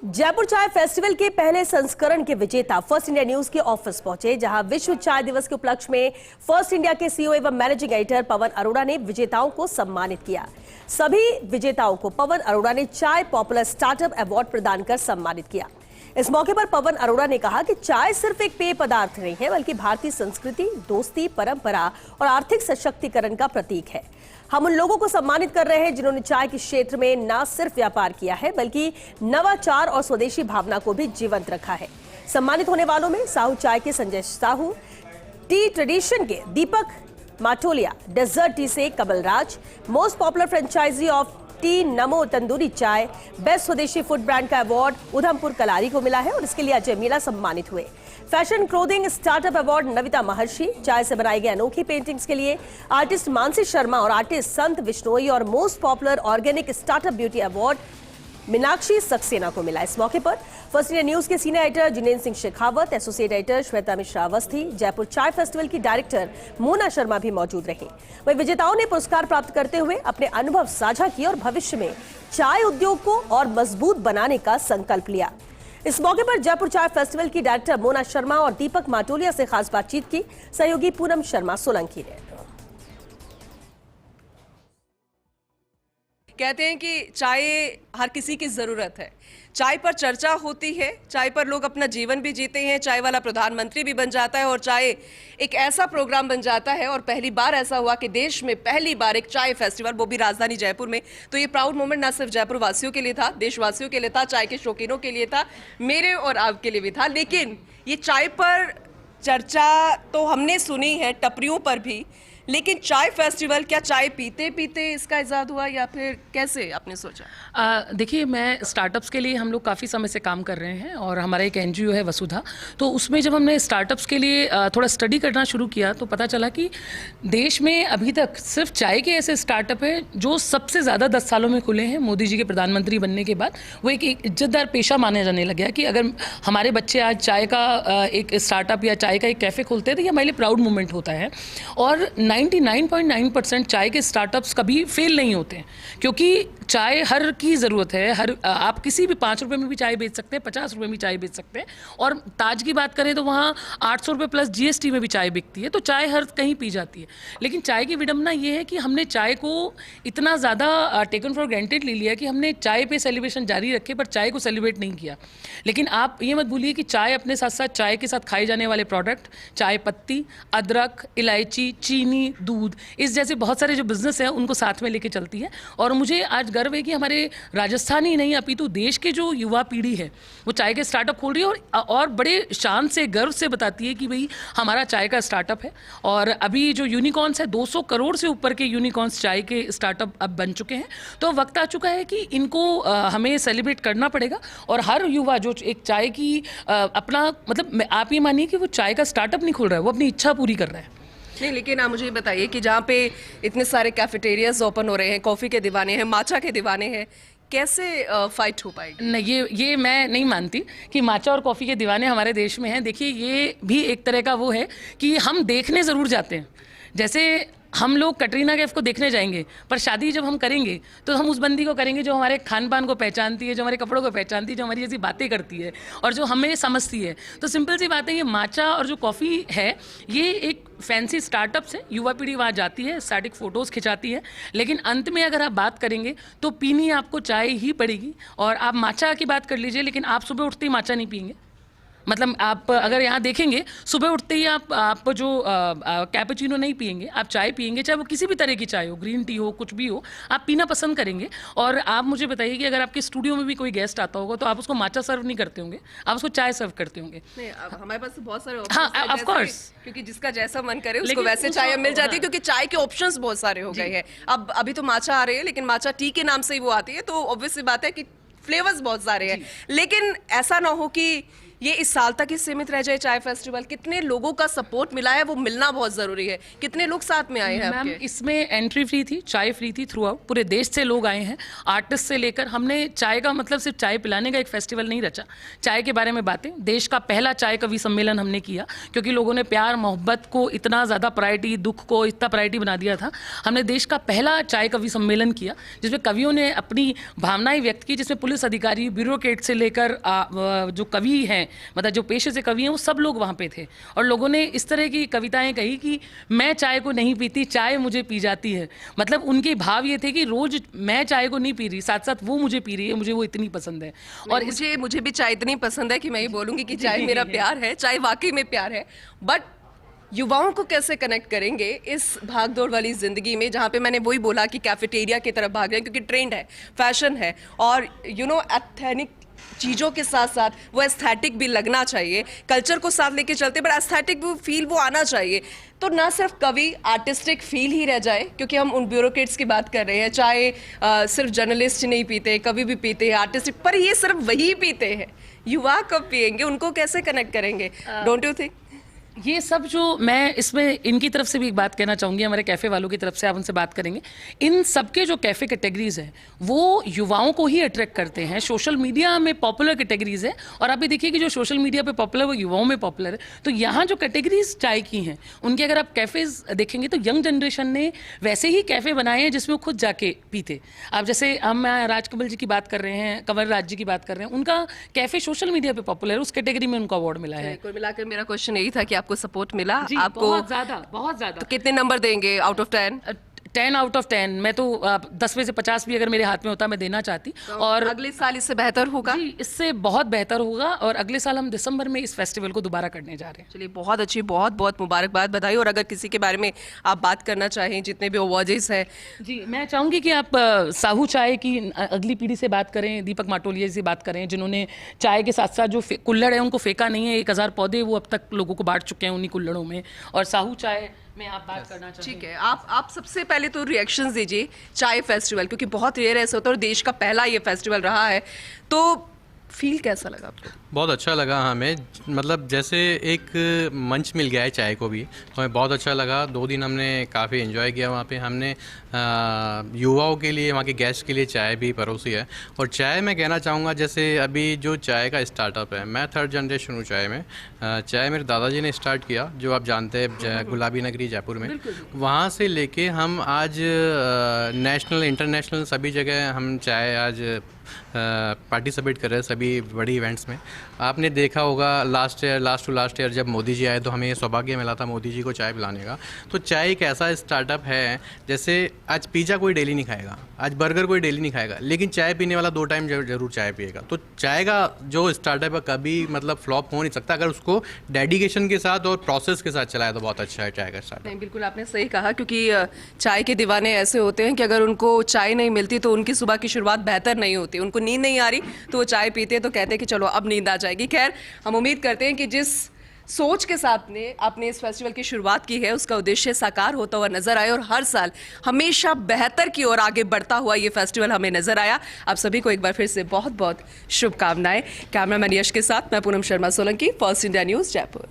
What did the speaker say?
जयपुर चाय फेस्टिवल के पहले संस्करण के विजेता फर्स्ट इंडिया न्यूज के ऑफिस पहुंचे, जहां विश्व चाय दिवस के उपलक्ष्य में फर्स्ट इंडिया के सीईओ एवं मैनेजिंग एडिटर पवन अरोड़ा ने विजेताओं को सम्मानित किया। सभी विजेताओं को पवन अरोड़ा ने चाय पॉपुलर स्टार्टअप अवार्ड प्रदान कर सम्मानित किया। इस मौके पर पवन अरोड़ा ने कहा कि चाय सिर्फ एक पेय पदार्थ नहीं है, बल्कि भारतीय संस्कृति, दोस्ती, परंपरा और आर्थिक सशक्तिकरण का प्रतीक है। हम उन लोगों को सम्मानित कर रहे हैं जिन्होंने चाय के क्षेत्र में न सिर्फ व्यापार किया है, बल्कि नवाचार और स्वदेशी भावना को भी जीवंत रखा है। सम्मानित होने वालों में साहू चाय के संजय साहू, टी ट्रेडिशन के दीपक माटोलिया, डेजर्ट टी से Kamal Raj, most popular franchisee of tea Namo tandoori chai, best swadeshi food brand का अवार्ड उधमपुर कलारी को मिला है और इसके लिए अजय मीणा सम्मानित हुए। Fashion clothing startup award Navita महर्षि, चाय से बनाई गई अनोखी पेंटिंग्स के लिए आर्टिस्ट मानसी शर्मा और आर्टिस्ट संत विश्नोई और most popular organic startup beauty award Meenakshi Saxena को मिला। इस मौके पर फर्स्ट इंडिया न्यूज के senior editor Jinendra Singh Shekhawat, associate editor Shweta Mishra Awasthi, Jaipur चाय फेस्टिवल की डायरेक्टर मोना शर्मा भी मौजूद रहे। वहीं विजेताओं ने पुरस्कार प्राप्त करते हुए अपने अनुभव साझा किए और भविष्य में चाय उद्योग को और मजबूत बनाने का संकल्प लिया। इस मौके पर जयपुर चाय फेस्टिवल की डायरेक्टर मोना शर्मा और दीपक माटोलिया से खास बातचीत की सहयोगी पूनम शर्मा सोलंकी ने। कहते हैं कि चाय हर किसी की ज़रूरत है, चाय पर चर्चा होती है, चाय पर लोग अपना जीवन भी जीते हैं, चाय वाला प्रधानमंत्री भी बन जाता है और चाय एक ऐसा प्रोग्राम बन जाता है। और पहली बार ऐसा हुआ कि देश में पहली बार एक चाय फेस्टिवल, वो भी राजधानी जयपुर में। तो ये प्राउड मोमेंट ना सिर्फ जयपुर वासियों के लिए था, देशवासियों के लिए था, चाय के शौकीनों के लिए था, मेरे और आपके लिए भी था। लेकिन ये चाय पर चर्चा तो हमने सुनी है टपरियों पर भी, लेकिन चाय फेस्टिवल क्या चाय पीते पीते इसका इजाद हुआ या फिर कैसे आपने सोचा? देखिए, मैं स्टार्टअप्स के लिए हम लोग काफ़ी समय से काम कर रहे हैं और हमारा एक एनजीओ है वसुधा। तो उसमें जब हमने स्टार्टअप्स के लिए थोड़ा स्टडी करना शुरू किया तो पता चला कि देश में अभी तक सिर्फ चाय के ऐसे स्टार्टअप हैं जो सबसे ज़्यादा 10 सालों में खुले हैं। मोदी जी के प्रधानमंत्री बनने के बाद वो एक इज्जतदार पेशा माना जाने लग गया कि अगर हमारे बच्चे आज चाय का एक स्टार्टअप या चाय का एक कैफ़े खोलते हैं तो ये हमारे लिए प्राउड मोमेंट होता है। और 99.9% चाय के स्टार्टअप्स कभी फेल नहीं होते हैं, क्योंकि चाय हर की ज़रूरत है। आप किसी भी 5 रुपये में भी चाय बेच सकते हैं, 50 रुपये में चाय बेच सकते हैं। और ताज की बात करें तो वहाँ 800 रुपये प्लस जीएसटी में भी चाय बिकती है। तो चाय हर कहीं पी जाती है। लेकिन चाय की विडंबना ये है कि हमने चाय को इतना ज़्यादा टेकन फॉर ग्रांटेड ले लिया कि हमने चाय पे सेलिब्रेशन जारी रखे पर चाय को सेलिब्रेट नहीं किया। लेकिन आप ये मत भूलिए कि चाय अपने साथ साथ चाय के साथ खाए जाने वाले प्रोडक्ट, चाय पत्ती, अदरक, इलायची, चीनी, दूध, इस जैसे बहुत सारे जो बिजनेस हैं उनको साथ में लेके चलती है। और मुझे आज गर्व है कि हमारे राजस्थान ही नहीं अपितु देश के जो युवा पीढ़ी है वो चाय के स्टार्टअप खोल रही है और बड़े शान से, गर्व से बताती है कि भाई हमारा चाय का स्टार्टअप है। और अभी जो यूनिकॉर्न्स है, 200 करोड़ से ऊपर के यूनिकॉर्न्स चाय के स्टार्टअप अब बन चुके हैं। तो वक्त आ चुका है कि इनको हमें सेलिब्रेट करना पड़ेगा। और हर युवा जो एक चाय की अपना मतलब आप ये मानिए कि वो चाय का स्टार्टअप नहीं खोल रहा है, वो अपनी इच्छा पूरी कर रहा है। नहीं, लेकिन आप मुझे बताइए कि जहाँ पे इतने सारे कैफेटेरियाज ओपन हो रहे हैं, कॉफ़ी के दीवाने हैं, माचा के दीवाने हैं, कैसे फाइट हो पाएगी? नहीं, ये मैं नहीं मानती कि माचा और कॉफ़ी के दीवाने हमारे देश में हैं। देखिए, ये भी एक तरह का वो है कि हम देखने ज़रूर जाते हैं। जैसे हम लोग कटरीना कैफ को देखने जाएंगे, पर शादी जब हम करेंगे तो हम उस बंदी को करेंगे जो हमारे खान पान को पहचानती है, जो हमारे कपड़ों को पहचानती है, जो हमारी जैसी बातें करती है और जो हमें समझती है। तो सिंपल सी बात है, ये माचा और जो कॉफ़ी है ये एक फैंसी स्टार्टअप्स है। युवा पीढ़ी वहाँ जाती है, स्टैटिक फ़ोटोज़ खिंचाती है, लेकिन अंत में अगर आप बात करेंगे तो पीनी आपको चाय ही पड़ेगी। और आप माचा की बात कर लीजिए, लेकिन आप सुबह उठते ही माचा नहीं पियेंगे। मतलब आप अगर यहाँ देखेंगे, सुबह उठते ही आप जो कैपुचिनो नहीं पियेंगे, आप चाय पियेंगे, चाहे वो किसी भी तरह की चाय हो, ग्रीन टी हो, कुछ भी हो, आप पीना पसंद करेंगे। और आप मुझे बताइए कि अगर आपके स्टूडियो में भी कोई गेस्ट आता होगा तो आप उसको माचा सर्व नहीं करते होंगे, आप उसको चाय सर्व करते होंगे। नहीं, अब हमारे पास तो बहुत सारे हाँ, ऑफ कोर्स, क्योंकि जिसका जैसा मन करे उसको वैसे चाय मिल जाती है, क्योंकि चाय के ऑप्शंस बहुत सारे हो गए हैं। अब अभी तो माचा आ रही है, लेकिन माचा टी के नाम से ही वो आती है, तो ऑब्वियसली बात है कि फ्लेवर्स बहुत सारे हैं। लेकिन ऐसा ना हो कि ये इस साल तक ही सीमित रह जाए चाय फेस्टिवल? कितने लोगों का सपोर्ट मिला है, वो मिलना बहुत जरूरी है। कितने लोग साथ में आए हैं मैम आपके? इसमें एंट्री फ्री थी, चाय फ्री थी थ्रू आउट, पूरे देश से लोग आए हैं, आर्टिस्ट से लेकर। हमने चाय का मतलब सिर्फ चाय पिलाने का एक फेस्टिवल नहीं रचा, चाय के बारे में बातें। देश का पहला चाय कवि सम्मेलन हमने किया, क्योंकि लोगों ने प्यार मोहब्बत को इतना ज़्यादा प्रायोरिटी, दुख को इतना प्रायोरिटी बना दिया था। हमने देश का पहला चाय कवि सम्मेलन किया, जिसमें कवियों ने अपनी भावनाएं व्यक्त की, जिसमें पुलिस अधिकारी, ब्यूरोक्रेट से लेकर जो कवि हैं, मतलब जो पेशे से कवि हैं, वो सब लोग वहाँ पे थे। और लोगों ने इस तरह की कविताएं कही कि मैं चाय को नहीं पीती, चाय मुझे पी जाती है। मतलब उनके भाव ये थे कि रोज मैं चाय को नहीं पी रही, साथ साथ वो मुझे पी रही है, मुझे वो इतनी पसंद है। और मुझे भी चाय इतनी पसंद है कि मैं ये बोलूंगी कि चाय मेरा प्यार है, चाय वाकई में प्यार है। बट युवाओं को कैसे कनेक्ट करेंगे इस भागदौड़ वाली जिंदगी में, जहाँ पे मैंने वही बोला कि कैफेटेरिया की तरफ भाग रहे हैं, क्योंकि ट्रेंड है, फैशन है, और एस्थेटिक चीज़ों के साथ साथ वो एस्थेटिक भी लगना चाहिए। कल्चर को साथ लेके चलते, बट एस्थेटिक भी फील वो आना चाहिए। तो ना सिर्फ कवि आर्टिस्टिक फील ही रह जाए, क्योंकि हम उन ब्यूरोक्रेट्स की बात कर रहे हैं। चाहे सिर्फ जर्नलिस्ट नहीं पीते, कवि भी पीते हैं, आर्टिस्टिक, पर ये सिर्फ वही पीते हैं। युवा कब पिएंगे, उनको कैसे कनेक्ट करेंगे? Don't you think? ये सब जो मैं इसमें इनकी तरफ से भी एक बात कहना चाहूँगी, हमारे कैफ़े वालों की तरफ से, आप उनसे बात करेंगे। इन सबके जो कैफ़े कैटेगरीज हैं वो युवाओं को ही अट्रैक्ट करते हैं। सोशल मीडिया में पॉपुलर कैटेगरीज है, और आप भी देखिए कि जो सोशल मीडिया पे पॉपुलर वो युवाओं में पॉपुलर है। तो यहाँ जो कैटेगरीज चाय की हैं उनके अगर आप कैफ़ेज देखेंगे तो यंग जनरेशन ने वैसे ही कैफ़े बनाए हैं जिसमें वो खुद जाके पीते। आप जैसे हम राजकमल जी की बात कर रहे हैं, कंवर राज जी की बात कर रहे हैं, उनका कैफ़े सोशल मीडिया पे पॉपुलर है, उस कैटेगरी में उनको अवार्ड मिला है। कुल मिलाकर मेरा क्वेश्चन यही था कि आपको सपोर्ट मिला? आपको बहुत ज्यादा। तो कितने नंबर देंगे आउट ऑफ 10? 10 out of 10। मैं तो 10 में से 50 भी अगर मेरे हाथ में होता मैं देना चाहती। तो और अगले साल इससे बेहतर होगा? जी, इससे बहुत बेहतर होगा, और अगले साल हम दिसंबर में इस फेस्टिवल को दोबारा करने जा रहे हैं। चलिए, बहुत अच्छी, बहुत बहुत मुबारकबाद, बधाई। और अगर किसी के बारे में आप बात करना चाहें, जितने भी अवार्ड्स हैं। जी, मैं चाहूँगी कि आप साहू चाय की अगली पीढ़ी से बात करें, दीपक माटोलिया से बात करें, जिन्होंने चाय के साथ साथ जो कुल्हड़ है उनको फेंका नहीं है। 1000 पौधे वो अब तक लोगों को बांट चुके हैं उन्हीं कुल्हड़ों में। और साहू चाय में आप बात करना चाहते हैं? ठीक है, आप सबसे पहले तो रिएक्शंस दीजिए चाय फेस्टिवल, क्योंकि बहुत रेयर ऐसा होता है और देश का पहला ये फेस्टिवल रहा है, तो फील कैसा लगा आपको? बहुत अच्छा लगा हमें, मतलब जैसे एक मंच मिल गया है चाय को भी, तो हमें बहुत अच्छा लगा। 2 दिन हमने काफ़ी एंजॉय किया वहाँ पे। हमने युवाओं के लिए, वहाँ के गेस्ट के लिए चाय भी परोसी है। और चाय मैं कहना चाहूँगा, जैसे अभी जो चाय का स्टार्टअप है, मैं 3rd जनरेशन हूँ चाय में। चाय मेरे दादाजी ने स्टार्ट किया, जो आप जानते हैं गुलाबी नगरी जयपुर में। वहाँ से लेके हम आज नेशनल इंटरनेशनल सभी जगह हम चाय आज पार्टिसिपेट कर रहे हैं, सभी बड़ी इवेंट्स में। आपने देखा होगा लास्ट टू लास्ट ईयर जब मोदी जी आए तो हमें ये सौभाग्य मिला था मोदी जी को चाय पिलाने का। तो चाय एक ऐसा स्टार्टअप है, जैसे आज पिज़्ज़ा कोई डेली नहीं खाएगा, आज बर्गर कोई डेली नहीं खाएगा, लेकिन चाय पीने वाला 2 टाइम जरूर चाय पिएगा। तो चाय का जो स्टार्टअप है कभी मतलब फ्लॉप हो नहीं सकता, अगर उसको डेडिकेशन के साथ और प्रोसेस के साथ चलाया तो बहुत अच्छा है चाय का स्टार्टअप। नहीं, बिल्कुल आपने सही कहा, क्योंकि चाय के दीवाने ऐसे होते हैं कि अगर उनको चाय नहीं मिलती तो उनकी सुबह की शुरुआत बेहतर नहीं होती। उनको नींद नहीं आ रही तो वो चाय पीते हैं, तो कहते हैं कि चलो अब नींद आ जाएगी। खैर, हम उम्मीद करते हैं कि जिस सोच के साथ आपने इस फेस्टिवल की शुरुआत की है उसका उद्देश्य साकार होता हुआ नजर आए, और हर साल हमेशा बेहतर की ओर आगे बढ़ता हुआ ये फेस्टिवल हमें नजर आया। आप सभी को एक बार फिर से बहुत बहुत शुभकामनाएं। कैमरामैन यश के साथ मैं Poonam Sharma Solanki, first India news, Jaipur.